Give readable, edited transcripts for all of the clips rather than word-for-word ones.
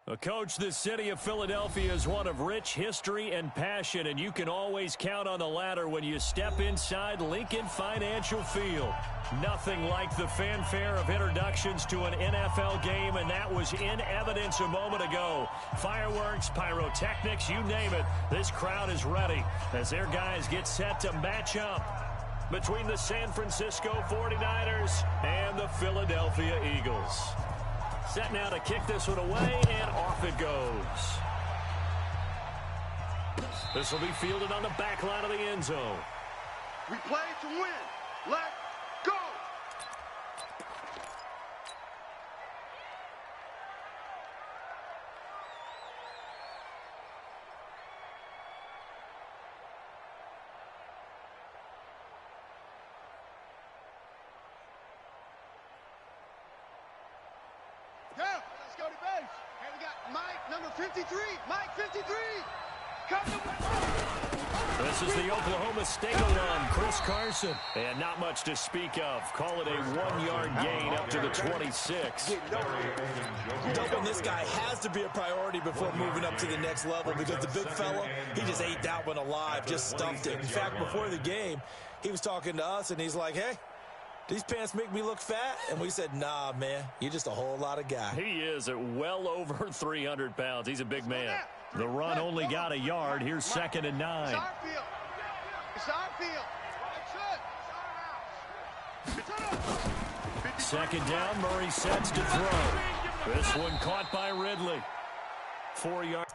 Well, Coach, the city of Philadelphia is one of rich history and passion, and you can always count on the latter when you step inside Lincoln Financial Field. Nothing like the fanfare of introductions to an NFL game, and that was in evidence a moment ago. Fireworks, pyrotechnics, you name it. This crowd is ready as their guys get set to match up between the San Francisco 49ers and the Philadelphia Eagles. Set now to kick this one away, and off it goes. This will be fielded on the back line of the end zone. We play to win. Let's go! Let's go to base. Hey, we got Mike, number 53. Mike, 53. Come to This is the Oklahoma State run. Chris Carson. And not much to speak of. Call it a 1-yard gain up to the 26. Dumping this guy has to be a priority before moving up to the next level because the big fella, he just ate that one alive, just stuffed it. In fact, before the game, he was talking to us, and he's like, hey, these pants make me look fat? And we said, nah, man, you're just a whole lot of guy. He is at well over 300 pounds. He's a big man. The run only got a yard. Here's 2nd and 9. It's our field. It's our field. Second down, Murray sets to throw. This one caught by Ridley. 4 yards.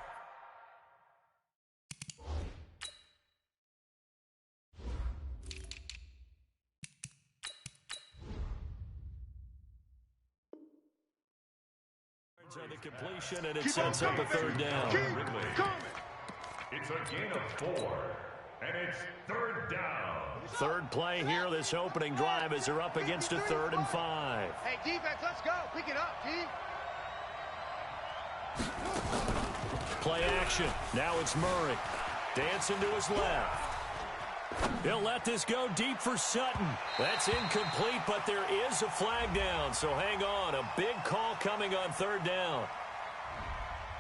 On the completion, and it sets up a 3rd down. It's a gain of 4, and it's 3rd down. Third play here, this opening drive, as they're up against a 3rd and 5. Hey, defense, let's go. Pick it up, team. Play action. Now it's Murray. Dancing to his left. He'll let this go deep for Sutton. That's incomplete, but there is a flag down, so hang on. A big call coming on 3rd down.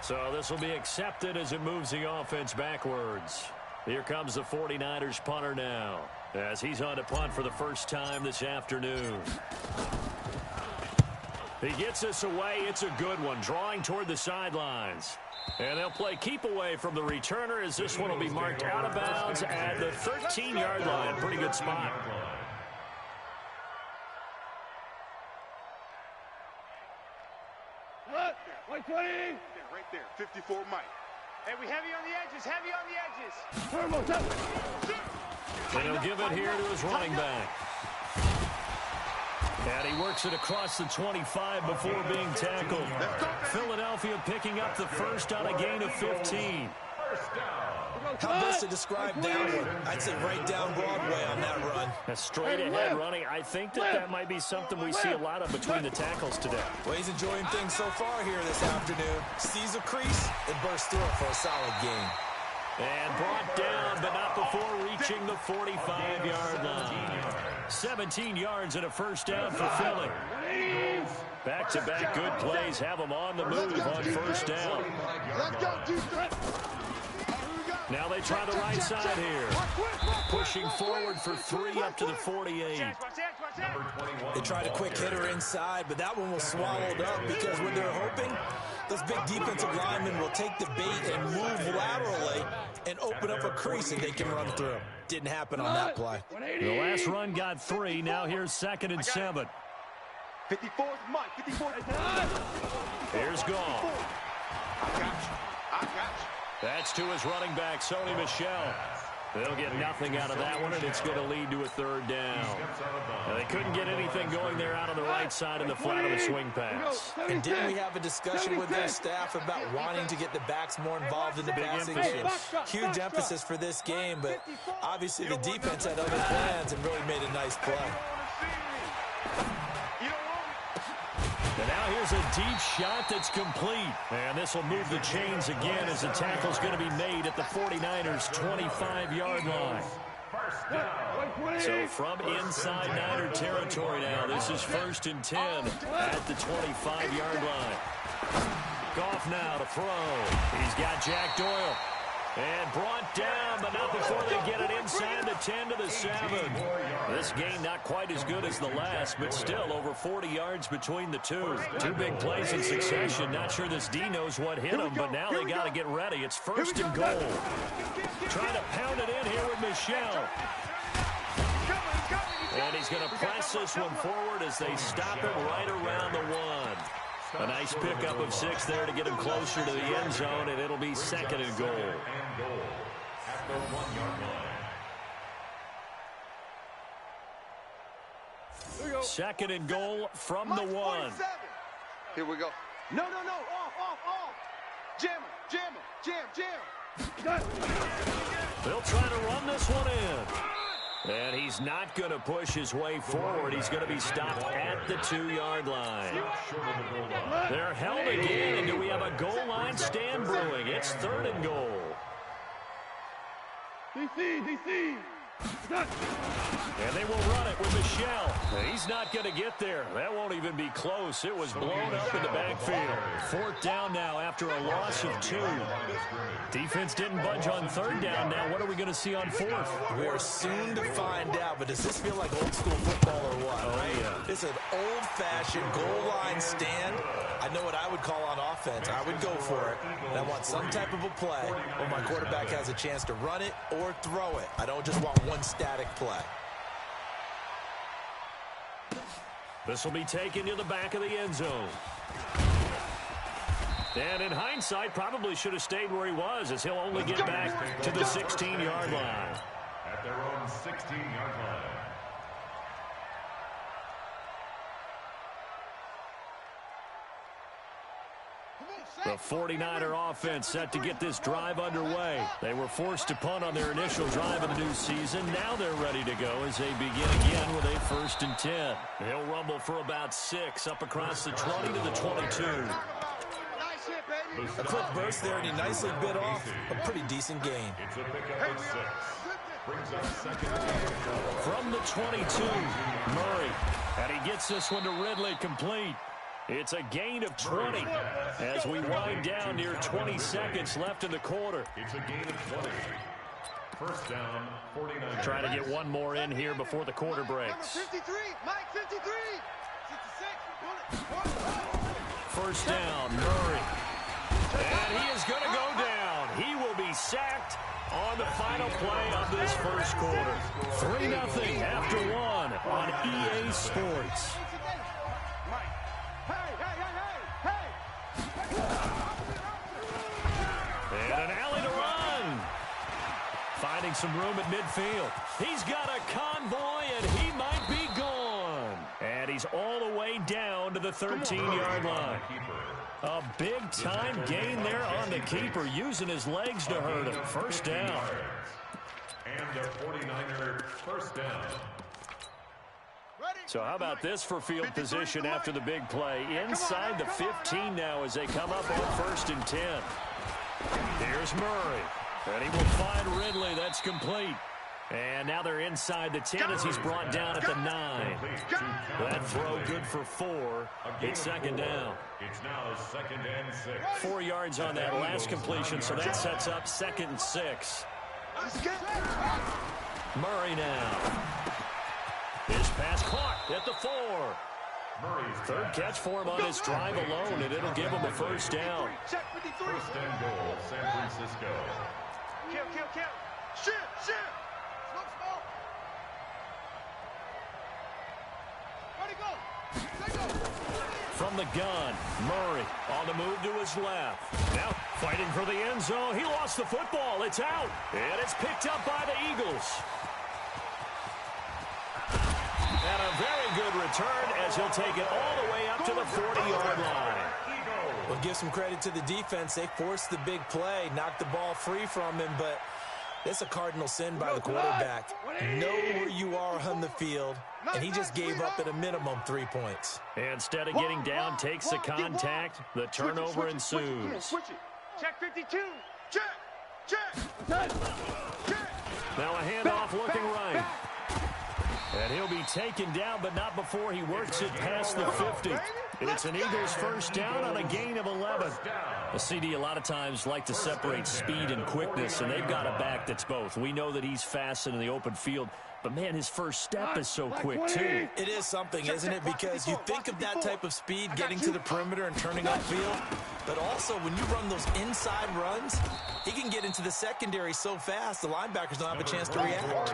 So this will be accepted as it moves the offense backwards. Here comes the 49ers punter now, as he's on to punt for the first time this afternoon. He gets us away. It's a good one, drawing toward the sidelines. And they'll play keep away from the returner, as this one will be marked out of bounds at the 13-yard line. Pretty good spot. White 20. Right there, 54 Mike. Hey, we heavy on the edges, heavy on the edges. And he'll give it here to his running back. And he works it across the 25 before being tackled. Philadelphia picking up the first on a gain of 15. How best to describe downward? I'd say right down Broadway on that run. A straight-ahead running. I think that might be something we see a lot of between the tackles today. Well, he's enjoying things so far here this afternoon. Sees a crease and bursts through it for a solid gain. And brought down, but not before reaching the 45-yard line. 17 yards and a first down for Philly. Back-to-back good plays have them on the move on 1st down. Now they try the right side here. Pushing forward for 3 up to the 48. They tried a quick hitter inside, but that one was swallowed up because when they're hoping, those big defensive linemen will take the bait and move laterally and open up a crease and they can run through. Didn't happen on that play. The last run got 3. Now here's 2nd and 7. 54 Mike, 54. Here's Gall. I got you. That's to his running back, Sony Michel. They'll get nothing out of that one, and it's going to lead to a 3rd down. Now, they couldn't get anything going there out on the right side in the flat of the swing pass. And didn't we have a discussion with their staff about wanting to get the backs more involved in the passing game? Huge emphasis for this game, but obviously the defense had other plans and really made a nice play. And now here's a deep shot that's complete. And this will move the chains again as the tackle's going to be made at the 49ers' 25-yard line. So from inside Niner territory now, this is 1st and 10 at the 25-yard line. off now to throw. He's got Jack Doyle. And brought down, but not before they get it inside the 10 to the 7. This game not quite as good as the last, but still over 40 yards between the two. Two big plays in succession. Not sure this D knows what hit him, but now they got to get ready. It's first and goal. Trying to pound it in here with Michel. And he's going to press this one forward as they stop him right around the 1. A nice pickup of 6 there to get him closer to the end zone, and it'll be second and goal. At the 1 yard line. Second and goal from the 1. Here we go. No. Off. Jam. They'll try to run this one in. And he's not going to push his way forward. He's going to be stopped at the 2-yard line. They're held again, and do we have a goal line stand brewing? It's third and goal. DC. And they will run it with Michel. He's not going to get there. That won't even be close. It was blown up in the backfield. Fourth down now after a loss of 2. Defense didn't budge on third down. Now what are we going to see on fourth? We're soon to find out, but does this feel like old school football or what? Oh, yeah. It's an old-fashioned goal line stand. I know what I would call on offense. I would go for it. And I want some type of a play where my quarterback has a chance to run it or throw it. I don't just want one static play. This will be taken to the back of the end zone. And in hindsight, probably should have stayed where he was, as he'll only get back to the 16-yard line. At their own 16-yard line. The 49er offense set to get this drive underway. They were forced to punt on their initial drive of the new season. Now they're ready to go as they begin again with a 1st and 10. He'll rumble for about 6 up across the 20 to the 22. A quick burst there, and he nicely bit off a pretty decent gain. It's a pickup of 6. Brings up second and 10. From the 22, Murray. And he gets this one to Ridley complete. It's a gain of 20 as we wind down near 20 seconds left in the quarter. It's a gain of 20. First down, 49. Trying to get one more in here before the quarter breaks. Number 53, Mike 53. 66. First down, Murray. And he is going to go down. He will be sacked on the final play of this first quarter. 3-0 after 1 on EA Sports. And an alley to run. Finding some room at midfield. He's got a convoy, and he might be gone. And he's all the way down to the 13-yard line. A big-time gain there on the keeper, using his legs to hurt him. First down. And the 49er first down. So how about this for field position after the big play? Inside the 15 now as they come up on 1st and 10. Here's Murray. And he will find Ridley. That's complete. And now they're inside the 10 as he's brought down at the 9. That throw good for 4. It's second down. It's now 2nd and 6. 4 yards on that last completion, so that sets up 2nd and 6. Murray now. His pass caught at the 4. Third catch for him on his drive alone, and it'll give him a first down. First and goal, San Francisco. Kill. Shoot. Smoke. Ready, go. From the gun, Murray on the move to his left. Now fighting for the end zone. He lost the football. It's out, and it's picked up by the Eagles. And a very good return as he'll take it all the way up to the 40-yard line. Well, give some credit to the defense. They forced the big play, knocked the ball free from him, but that's a cardinal sin by the quarterback. Know where you are on the field, and he just gave up at a minimum 3 points. Instead of getting down, takes the contact. The turnover ensues. Switch it. Check 52. Check. Now a handoff looking right. And he'll be taken down, but not before he works it past the 50. It's an Eagles first down on a gain of 11. The CD a lot of times like to separate speed and quickness, and they've got a back that's both. We know that he's fast in the open field, but, man, his first step is so quick, too. It is something, isn't it? Because you think of that type of speed getting to the perimeter and turning upfield, but also when you run those inside runs, he can get into the secondary so fast the linebackers don't have a chance to react.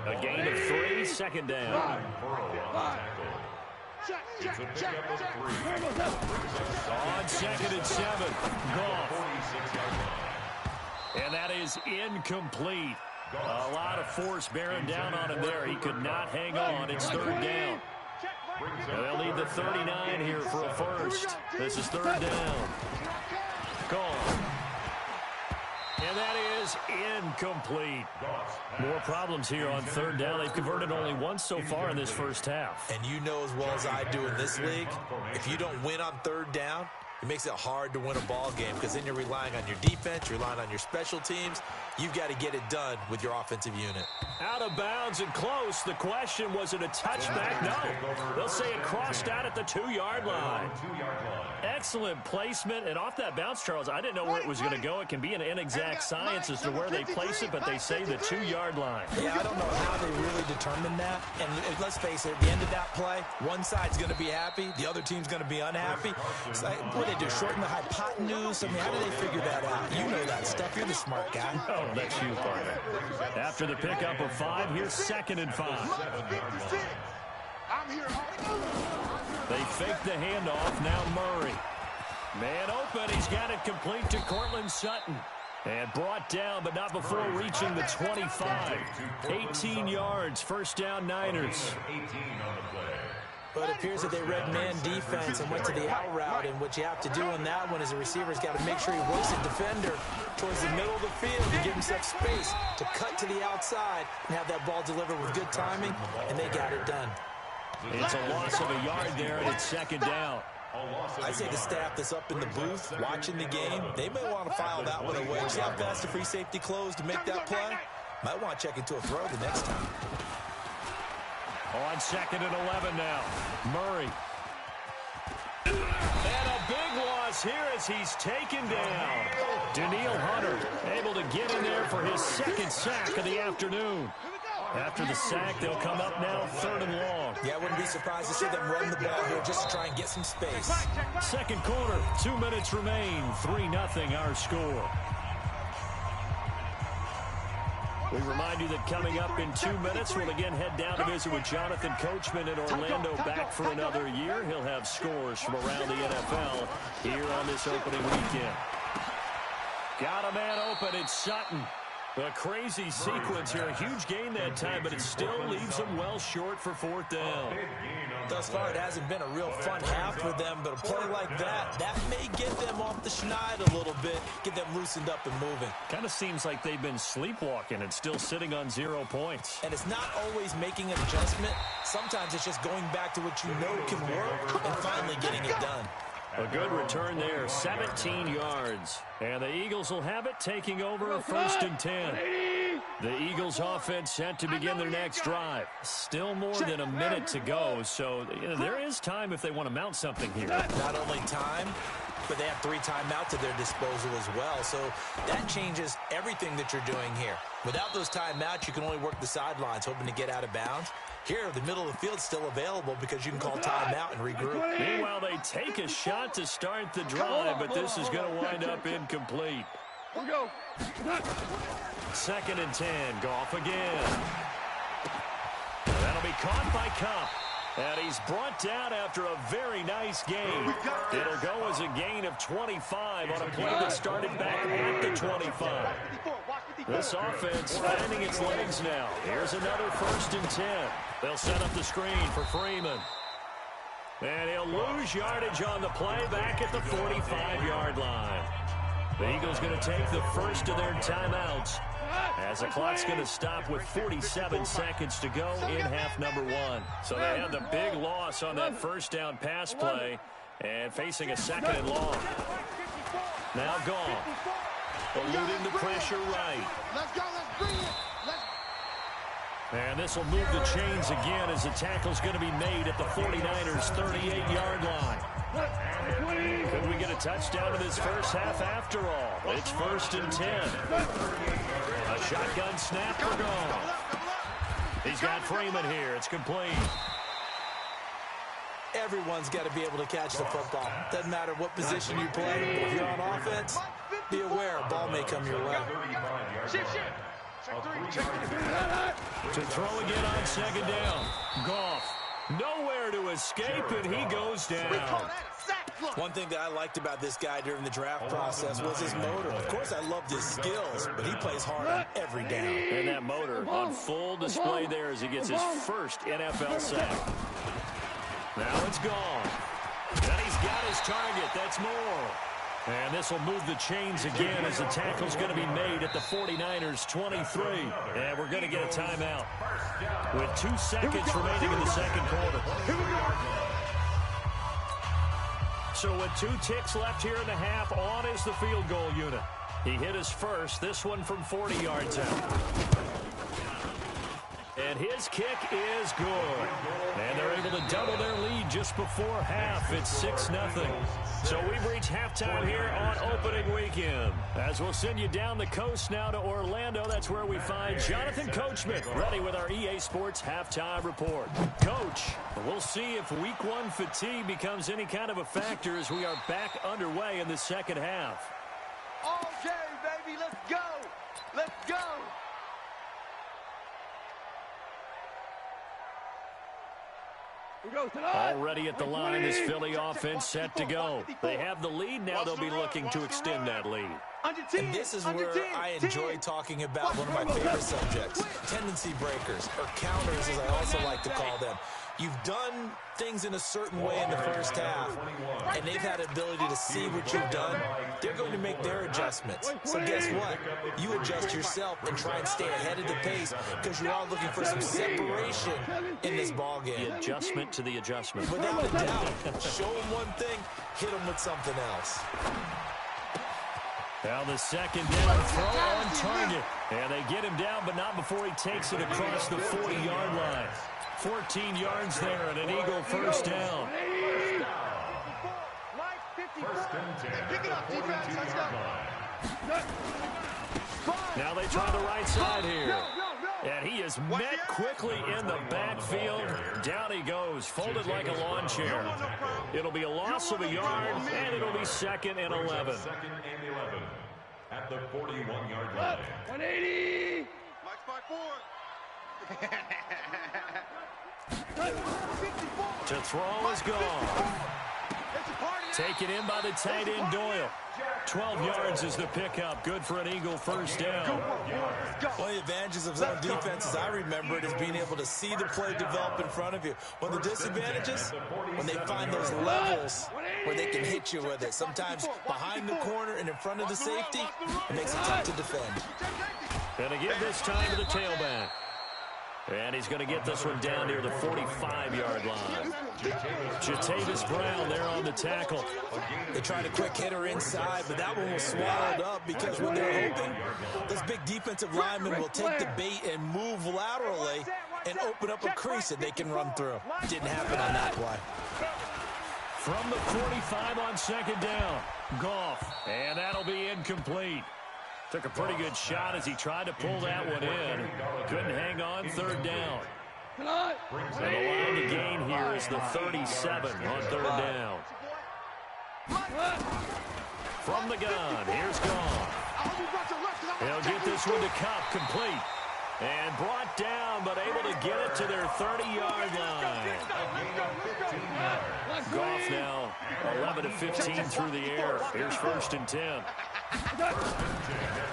A gain of 3, second down. On second and 7, Goff. And that is incomplete. A lot of force bearing down on him there. He could not hang on. It's third down. They'll need the 39 here for a first. This is third down. Gone. And that is incomplete. More problems here on third down. They've converted only once so far in this first half. And you know as well as I do in this league, if you don't win on third down, it makes it hard to win a ball game because then you're relying on your defense, you're relying on your special teams. You've got to get it done with your offensive unit. Out of bounds and close. The question, was it a touchback? No. They'll say it crossed out at the 2-yard line. Excellent placement. And off that bounce, Charles, I didn't know where it was going to go. It can be an inexact science as to where they place it, but they say the 2-yard line. Yeah, I don't know how they really determined that. And let's face it, at the end of that play, one side's going to be happy, the other team's going to be unhappy. It's like, what do they do, shorten the hypotenuse? I mean, how do they figure that out? You know that stuff. You're the smart guy. Oh, that's you, partner. After the pickup of 5, here's second and 5. They fake the handoff. Now Murray. Man open. He's got it complete to Cortland Sutton. And brought down, but not before reaching the 25. 18 yards. First down, Niners. But it appears that they read man defense and went to the out route, and what you have to do on that one is the receiver's got to make sure he works the defender towards the middle of the field to give himself space to cut to the outside and have that ball delivered with good timing, and they got it done. It's a loss of a yard there, and it's second down. I'd say the staff that's up in the booth watching the game, they may want to file that one away. See how fast the free safety closed to make that play? Might want to check into a throw the next time. On second and 11 now. Murray. And a big loss here as he's taken down. Daniil Hunter able to get in there for his second sack of the afternoon. After the sack, they'll come up now third and long. Yeah, I wouldn't be surprised to see them run the ball here just to try and get some space. Second quarter, 2 minutes remain. 3-0 our score. We remind you that coming up in 2 minutes, we'll again head down to visit with Jonathan Coachman in Orlando, back for another year. He'll have scores from around the NFL here on this opening weekend. Got a man open. It's Sutton. A crazy sequence here. A huge gain that time, but it still leaves them well short for fourth down. Thus far, it hasn't been a real fun half for them, but a play like that may get them off the schneid a little bit, get them loosened up and moving. Kind of seems like they've been sleepwalking and still sitting on 0 points. And it's not always making an adjustment. Sometimes it's just going back to what you know can work and finally getting it done. A good return there, 17 yards. And the Eagles will have it, taking over first and 10. The Eagles offense set to begin their next drive. Still more than a minute to go, so there is time if they want to mount something here. Not only time, but they have 3 timeouts at their disposal as well. So that changes everything that you're doing here. Without those timeouts, you can only work the sidelines, hoping to get out of bounds. Here, the middle of the field's still available because you can call timeout and regroup. Meanwhile, they take a shot to start the drive, but this is going to wind up incomplete. Here we go. Second and 10. Goff again. That'll be caught by Kupp. And he's brought down after a very nice gain. It'll go as a gain of 25 on a play that started back at the 25. This offense finding its legs now. Here's another first and 10. They'll set up the screen for Freeman. And he'll lose yardage on the play back at the 45-yard line. The Eagles going to take the first of their timeouts as the clock's going to stop with 47 seconds to go in half number 1. So they had the big loss on that first down pass play and facing a second and long. Now gone. Eluding the pressure right. Let's go. Let's bring it. And this will move the chains again as the tackle's going to be made at the 49ers' 38-yard line. Could we get a touchdown in this first half after all? It's 1st and 10. A shotgun snap for Goff. He's got Freeman here. It's complete. Everyone's got to be able to catch the football. Doesn't matter what position you play. If you're on offense, be aware a ball may come your way. To throw again on 2nd down. Goff nowhere to escape, and he goes down. One thing that I liked about this guy during the draft process was his motor. Of course, I loved his skills, but he plays hard on every down. And that motor on full display there as he gets his first NFL sack. Now it's gone. And he's got his target. That's more. And this will move the chains again as the tackle's going to be made at the 49ers' 23. And we're going to get a timeout with 2 seconds remaining in the second quarter. So with 2 ticks left here in the half, on is the field goal unit. He hit his first, this one from 40 yards out. And his kick is good. And they're able to double their lead just before half. It's 6-0. So we've reached halftime here on opening weekend. As we'll send you down the coast now to Orlando, that's where we find Jonathan Coachman, ready with our EA Sports halftime report. Coach, we'll see if week 1 fatigue becomes any kind of a factor as we are back underway in the second half. Okay, baby, let's go. Let's go. Already at the line is Philly offense set to go. They have the lead. Now they'll be looking to extend that lead. And this is where I enjoy talking about one of my favorite subjects, tendency breakers, or counters as I also like to call them. You've done things in a certain way in the first half, and they've had the ability to see what you've done. They're going to make their adjustments. So guess what? You adjust yourself and try and stay ahead of the pace because you are looking for some separation in this ball game. The adjustment to the adjustment. Without a doubt. Show them one thing, hit them with something else. Now the second down throw on target. And they get him down, but not before he takes it across the 40-yard line. 14 yards there and an Eagle first down. Pick it up, defense. Let's go. Now they try the right side here. And he is met quickly in the backfield. Down he goes, folded like a lawn chair. It'll be a loss of a yard, and it'll be 2nd and 11. 2nd and 11 at the 41-yard line. 180. Mike's by 4. To throw is gone. Taken in by the tight end Doyle. 12 yards is the pickup. Good for an Eagle first down. One of the advantages of zone defense, as I remember it, is being able to see the play develop in front of you. One of the disadvantages, when they find those levels where they can hit you with it. Sometimes behind the corner and in front of the safety, it makes it tough to defend. And again this time to the tailback. And he's going to get this one down near the 45-yard line. Jatavis Brown there on the tackle. They tried a quick hitter inside, but that one was swallowed up because when they're open, those big defensive linemen will take the bait and move laterally and open up a crease that they can run through. Didn't happen on that play. From the 45 on 2nd down, Goff, and that'll be incomplete. Took a pretty good shot as he tried to pull that one in. Couldn't hang on 3rd down. And allowed the gain here is the 37 on 3rd down. From the gun, here's Goff. He'll get this one to Kupp, complete. And brought down, but able to get it to their 30-yard line. Goff now 11 of 15 through the air. Here's 1st and 10.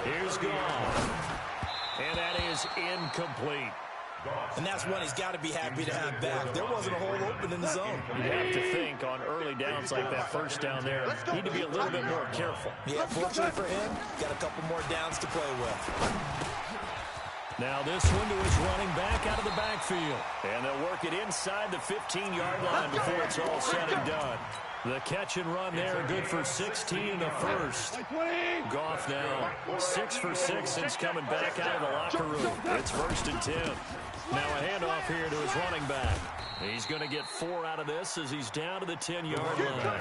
Here's Goff. And that is incomplete. And that's one he's got to be happy to have back. There wasn't a hole open in the zone. You have to think on early downs like that first down there, need to be a little bit more careful. Yeah, fortunately for him, got a couple more downs to play with. Now this one to his running back out of the backfield. And they'll work it inside the 15-yard line before it's all said and done. The catch and run there, good for 16 in the first. Goff now 6 for 6 since coming back out of the locker room. It's 1st and 10. Now a handoff here to his running back. He's going to get 4 out of this as he's down to the 10-yard line.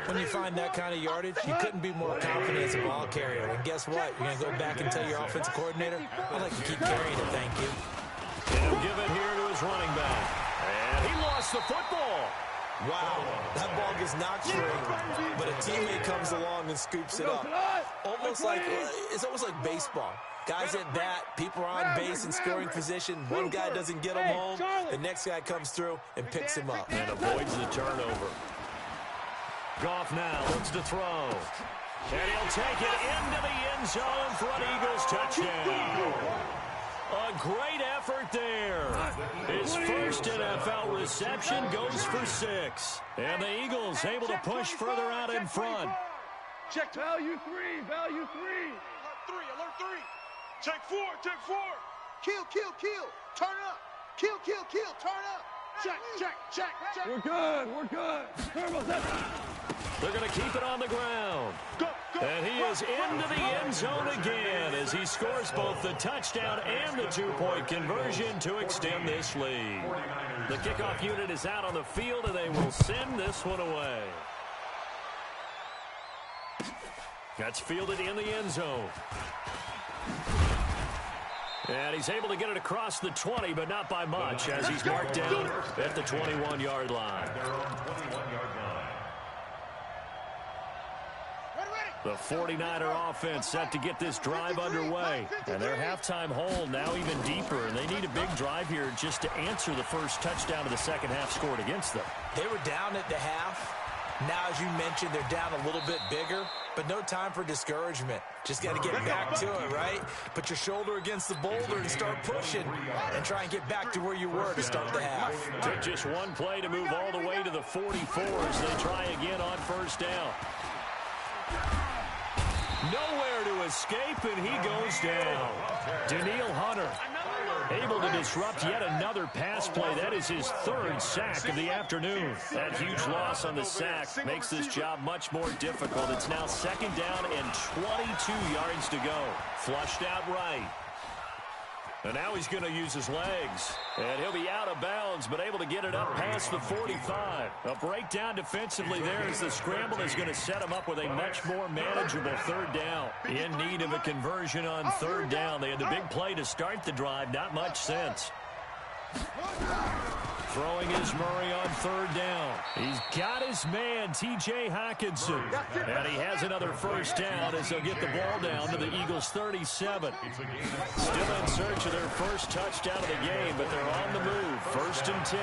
When you find that kind of yardage, you couldn't be more confident as a ball carrier. And guess what? You're going to go back and tell your offensive coordinator, I'd like to keep carrying it, thank you. And he'll give it here to his running back. And he lost the football. Wow, that ball gets knocked free, but a teammate comes along and scoops it up. It's almost like baseball. Guys at bat, people are on base in scoring position. One guy doesn't get him home. The next guy comes through and picks him up. And avoids the turnover. Goff now looks to throw. And he'll take it into the end zone for an Eagles touchdown. A great effort there. His first NFL reception goes for 6. And the Eagles able to push further out in front. Check value 3, value 3. Alert 3. Check 4, check 4. Kill, kill, kill. Turn up. Kill, kill, kill. Turn up. Check, check, check, check. We're good. Turbo, They're going to keep it on the ground. And he is into the end zone again as he scores both the touchdown and the 2-point conversion to extend this lead. The kickoff unit is out on the field, and they will send this one away. That's fielded in the end zone. And he's able to get it across the 20, but not by much, as he's marked down at the 21-yard line. The 49er offense set to get this drive underway. And their halftime hole now even deeper, and they need a big drive here just to answer the first touchdown of the second half scored against them. They were down at the half. Now, as you mentioned, they're down a little bit bigger, but no time for discouragement. Just got to get back to it, right? Put your shoulder against the boulder and start pushing and try and get back to where you were to start the half. Took just one play to move all the way to the 44 as they try again on first down. Nowhere to escape, and he goes down. Danielle Hunter able to disrupt yet another pass play. That is his 3rd sack of the afternoon. That huge loss on the sack makes this job much more difficult. It's now 2nd down and 22 yards to go. Flushed out right. And now he's going to use his legs. And he'll be out of bounds, but able to get it up past the 45. A breakdown defensively there as the scramble is going to set him up with a much more manageable 3rd down. In need of a conversion on 3rd down. They had the big play to start the drive. Not much sense. Throwing is Murray on 3rd down. He's got his man, T.J. Hawkinson. And he has another 1st down as they'll get the ball down to the Eagles' 37. Still in search of their first touchdown of the game, but they're on the move. 1st and 10.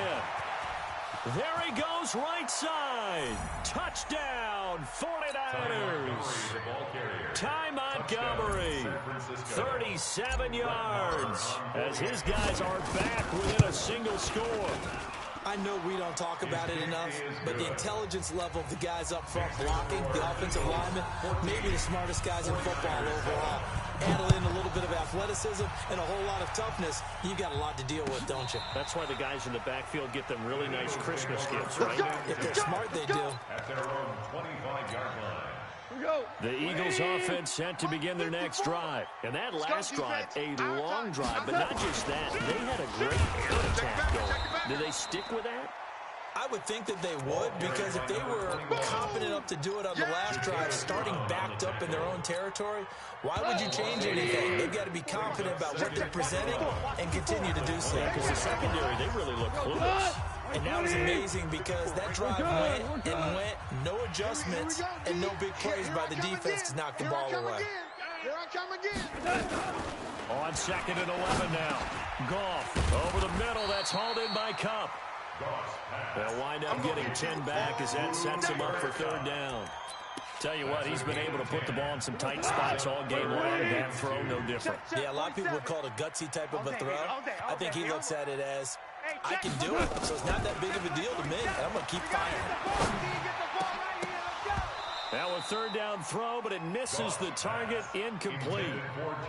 There he goes, right side. Touchdown, 49ers. Ty Montgomery, 37 yards, as his guys are back within a single score. I know we don't talk about it enough, but the intelligence level of the guys up front blocking, the offensive linemen, maybe the smartest guys in football overall. Add in a little bit of athleticism and a whole lot of toughness, you've got a lot to deal with, don't you? That's why the guys in the backfield get them really nice Christmas gifts, right? If they're smart, they do. At their own 25-yard line. The Eagles offense set to begin their next drive. And that last drive, a long drive, but not just that. They had a great air attack going. Did they stick with that? I would think that they would, because if they were confident enough to do it on the last drive, starting backed up in their own territory, why would you change anything? They've got to be confident about what they're presenting and continue to do so. Because the secondary, they really look clueless. And that was amazing because that drive went and went, no adjustments, and no big plays by the defense to knock the ball away. Here I come again. On 2nd and 11 now. Goff over the middle. That's hauled in by Kupp. They'll wind up getting 10 back as that sets him up for 3rd down. Tell you what, he's been able to put the ball in some tight spots all game long. That throw, no different. Yeah, a lot of people would call it a gutsy type of a throw. I think he looks at it as, I can do it, so it's not that big of a deal to me, and I'm going to keep firing. Now with third down throw, but it misses the target, incomplete.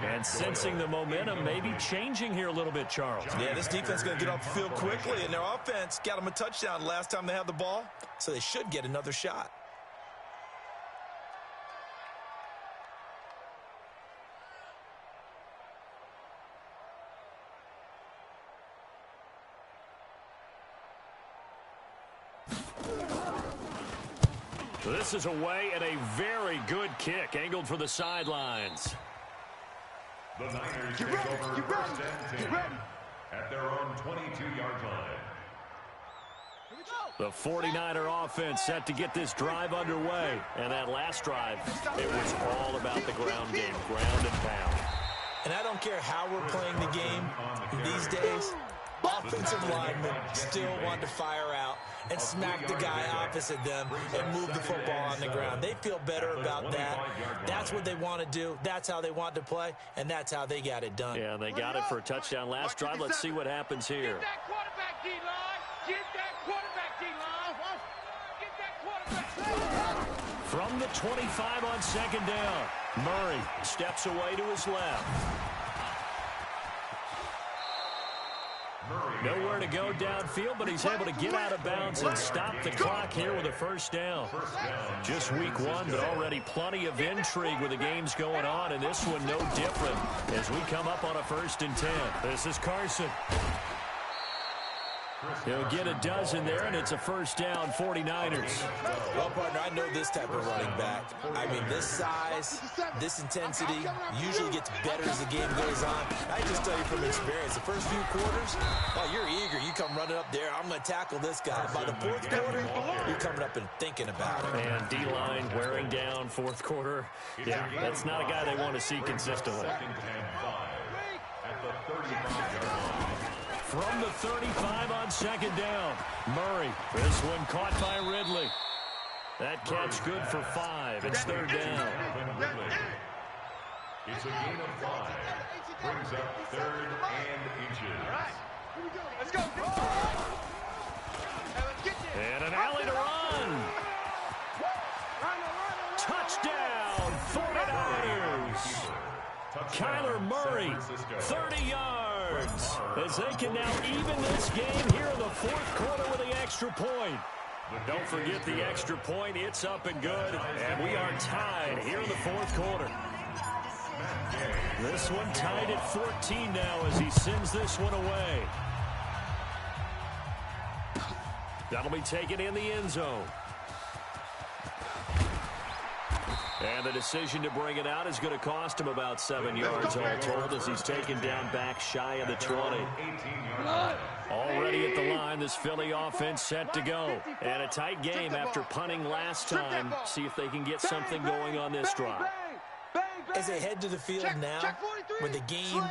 And sensing the momentum maybe changing here a little bit, Charles. Yeah, this defense is going to get off the field quickly, and their offense got them a touchdown last time they had the ball, so they should get another shot. This is away and a very good kick, angled for the sidelines. The Niners take over first and 10 at their own 22-yard line. The 49er offense set to get this drive underway. And that last drive, it was all about the ground game, ground and pound. And I don't care how we're playing the game these days, offensive linemen still want to fire out and smack the guy opposite them and move the football on the ground. They feel better about that. That's what they want to do. That's how they want to play, and that's how they got it done. Yeah, they got it for a touchdown last drive. Let's see what happens here. Get that quarterback, D-line. Get that quarterback, D-line. Get that quarterback. From the 25 on second down, Murray steps away to his left. Nowhere to go downfield, but he's able to get out of bounds and stop the clock here with a first down. Just week one, but already plenty of intrigue with the games going on, and this one no different as we come up on a 1st and 10. This is Carson. He'll get a dozen there, and it's a first down, 49ers. Well, partner, I know this type of running back. I mean, this size, this intensity usually gets better as the game goes on. I just tell you from experience, the first few quarters, oh, you're eager. You come running up there, I'm going to tackle this guy. By the 4th quarter, you're coming up and thinking about it. And D-line wearing down 4th quarter. Yeah, that's not a guy they want to see consistently. At the 35-yard line. From the 35 on second down, Murray. This one caught by Ridley. That catch good for 5. It's 3rd down. It's a gain of 5. Brings up 3rd and inches. All right, here we go. Let's go. And an alley to run. Touchdown, 49ers. Kyler Murray, 30 yards, as they can now even this game here in the 4th quarter with the extra point. Don't forget the extra point. It's up and good, and we are tied here in the 4th quarter. This one tied at 14 now as he sends this one away. That'll be taken in the end zone. And the decision to bring it out is going to cost him about 7 yards all told as he's taken down back shy of the 20. Already at the line, this Philly offense set to go. And a tight game after punting last time. See if they can get something going on this drive. As they head to the field now, with the game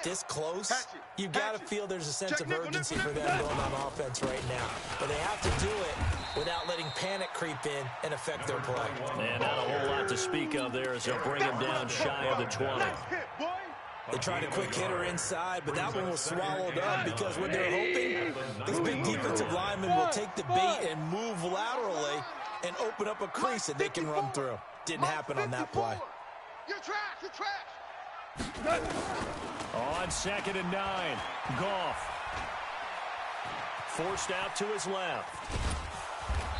this close, you've got to feel there's a sense of urgency for them going on offense right now. But they have to do it without letting panic creep in and affect their play. And not a whole lot to speak of there as they'll bring him down shy of the 20. They tried a quick hitter inside, but that one was swallowed up because what they're hoping, this big defensive lineman will take the bait and move laterally and open up a crease that they can run through. Didn't happen on that play. You're trash. You're trash. On 2nd and 9, Goff. Forced out to his left.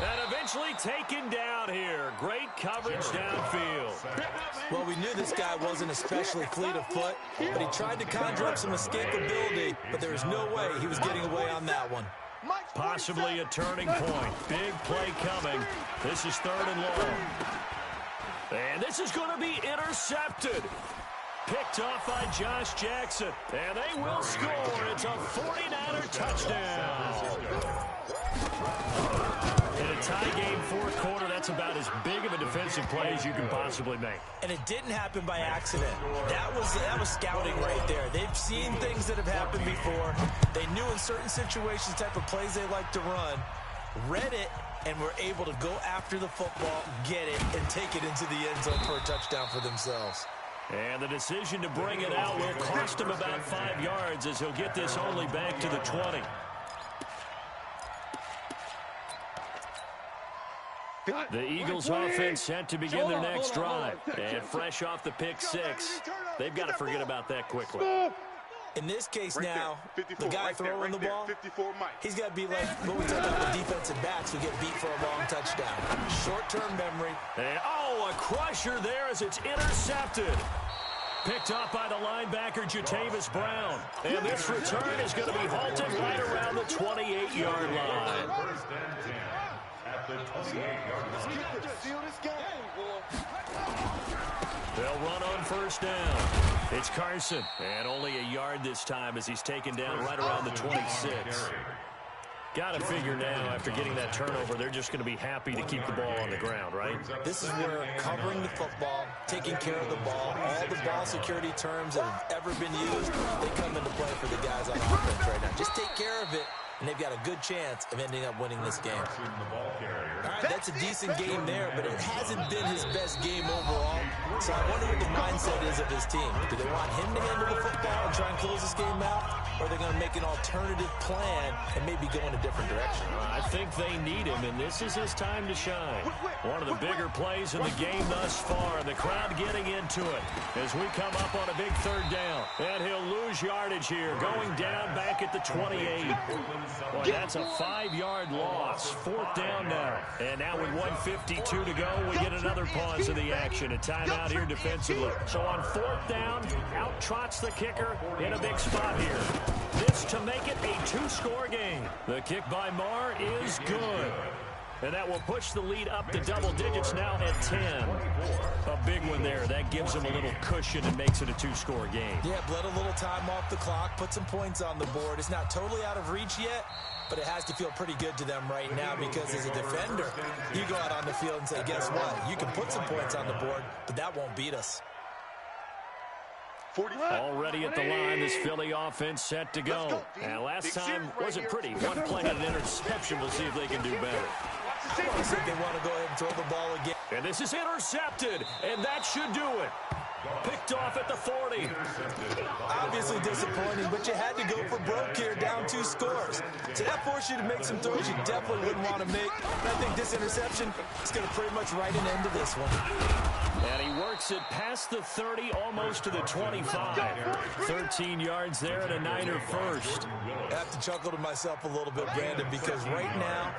And eventually taken down here. Great coverage downfield. Well, we knew this guy wasn't especially fleet of foot, but he tried to conjure up some escapability, but there was no way he was getting away on that one. Possibly a turning point. Big play coming. This is 3rd and long. And this is going to be intercepted. Picked off by Josh Jackson. And they will score. It's a 49er touchdown. In a tie game 4th quarter, that's about as big of a defensive play as you can possibly make. And it didn't happen by accident. That was scouting right there. They've seen things that have happened before. They knew in certain situations the type of plays they like to run, read it, and were able to go after the football, get it, and take it into the end zone for a touchdown for themselves. And the decision to bring it out will cost him about 5 yards as he'll get this only back to the 20. The Eagles offense set to begin their next drive. And fresh off the pick six, they've got to forget about that quickly. In this case now, the guy throwing the ball, he's got to be like what we talk about with defensive backs who get beat for a long touchdown. Short-term memory. And, a crusher there as it's intercepted. Picked up by the linebacker, Jatavis Brown. And this return is going to be halted right around the 28-yard line. First and 10 at the 28-yard line. They'll run on first down. It's Carson. And only a yard this time as he's taken down right around the 26. Got to figure now, after getting that turnover, they're just going to be happy to keep the ball on the ground, right? This is where covering the football, taking care of the ball, all the ball security terms that have ever been used, they come into play for the guys on offense right now. Just take care of it, and they've got a good chance of ending up winning this game. All right, that's a decent game there, but it hasn't been his best game overall. So I wonder what the mindset is of his team. Do they want him to handle the football and try and close this game out? Or are they going to make an alternative plan and maybe go in a different direction? I think they need him, and this is his time to shine. One of the bigger plays in the game thus far, and the crowd getting into it as we come up on a big third down. And he'll lose yardage here, going down back at the 28. Boy, that's a 5-yard loss. Fourth down now. And now with 1:52 to go, we get another pause in the action. A timeout here defensively. So on fourth down, out trots the kicker in a big spot here. This to make it a 2-score game. The kick by Marr is good. And that will push the lead up to double digits now at 10. A big one there. That gives them a little cushion and makes it a 2-score game. Yeah, bled a little time off the clock, put some points on the board. It's not totally out of reach yet, but it has to feel pretty good to them right now because as a defender, you go out on the field and say, guess what? You can put some points on the board, but that won't beat us. Already at the line, this Philly offense set to go. And last time wasn't pretty. One play and an interception. We'll see if they can do better. I think they want to go ahead and throw the ball again. And this is intercepted, and that should do it. Picked off at the 40. Obviously disappointing, but you had to go for broke here, down 2 scores. So that forced you to make some throws you definitely wouldn't want to make. And I think this interception is going to pretty much write an end to this one. And he works it past the 30, almost to the 25. 13 yards there and a Niner first. I have to chuckle to myself a little bit, Brandon, because right now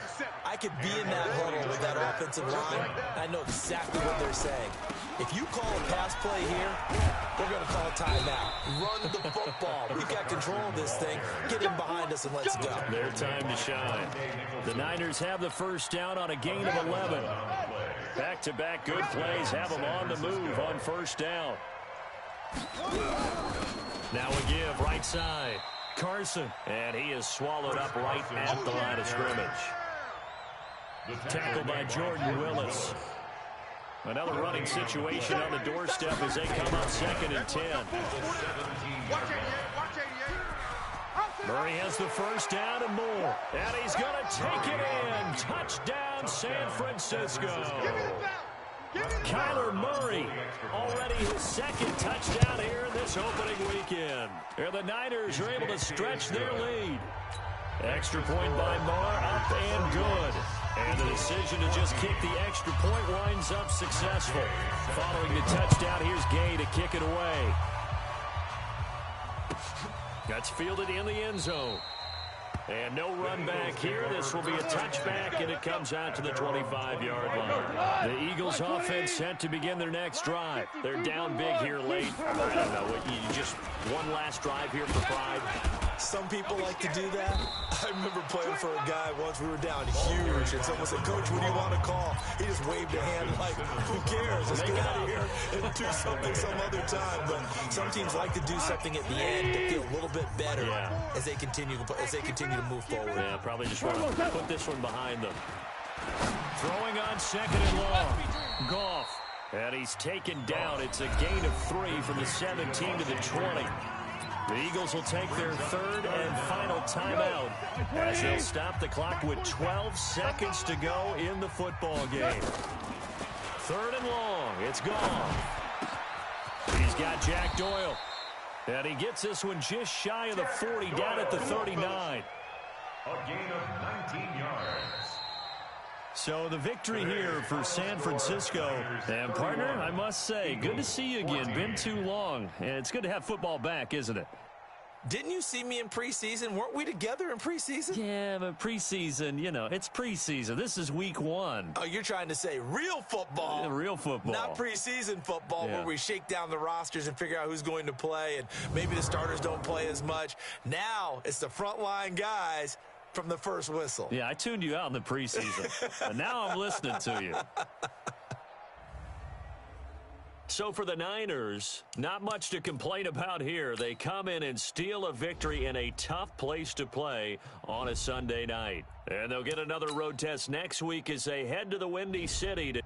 I could be in that huddle with that offensive line. I know exactly what they're saying. If you call a pass play here, we're going to call a timeout. Run the football. We've got control of this thing. Get him behind us and let's go. Their time to shine. The Niners have the first down on a gain of 11. Back-to-back good plays have them on the move on first down. Now we give right side. Carson, and he is swallowed up right at the line of scrimmage. Tackled by Jordan Willis. Another running situation on the doorstep as they come up 2nd and 10. Murray has the first down and more. And he's going to take it in. Touchdown, San Francisco. Kyler Murray, already his 2nd touchdown here in this opening weekend. And the Niners are able to stretch their lead. Extra point by Marr, up and good. And the decision to just kick the extra point winds up successful. Following the touchdown, here's Gay to kick it away. That's fielded in the end zone. And no run back here. This will be a touchback, and it comes out to the 25-yard line. The Eagles offense set to begin their next drive. They're down big here late. I don't know. You just one last drive here for pride. Some people like to do that. I remember playing for a guy once. We were down huge, and someone said, "Coach, what do you want to call?" He just waved a hand like, "Who cares? Let's get out of here and do something some other time." But some teams like to do something at the end to feel a little bit better as they continue to move forward. Yeah, probably just want to put this one behind them. Throwing on 2nd and long. Goff. And he's taken down. It's a gain of 3 from the 17 to the 20. The Eagles will take their 3rd and final timeout as they'll stop the clock with 12 seconds to go in the football game. 3rd and long. It's gone. He's got Jack Doyle. And he gets this one just shy of the 40, down at the 39. A gain of 19 yards. So the victory here for San Francisco. And, partner, I must say, good to see you again. Been too long. And it's good to have football back, isn't it? Didn't you see me in preseason? Weren't we together in preseason? Yeah, but preseason, you know, it's preseason. This is week 1. Oh, you're trying to say real football. Yeah, real football. Not preseason football where we shake down the rosters and figure out who's going to play, and maybe the starters don't play as much. Now it's the frontline guys from the first whistle. Yeah, I tuned you out in the preseason. And now I'm listening to you. So for the Niners, not much to complain about here. They come in and steal a victory in a tough place to play on a Sunday night. And they'll get another road test next week as they head to the Windy City to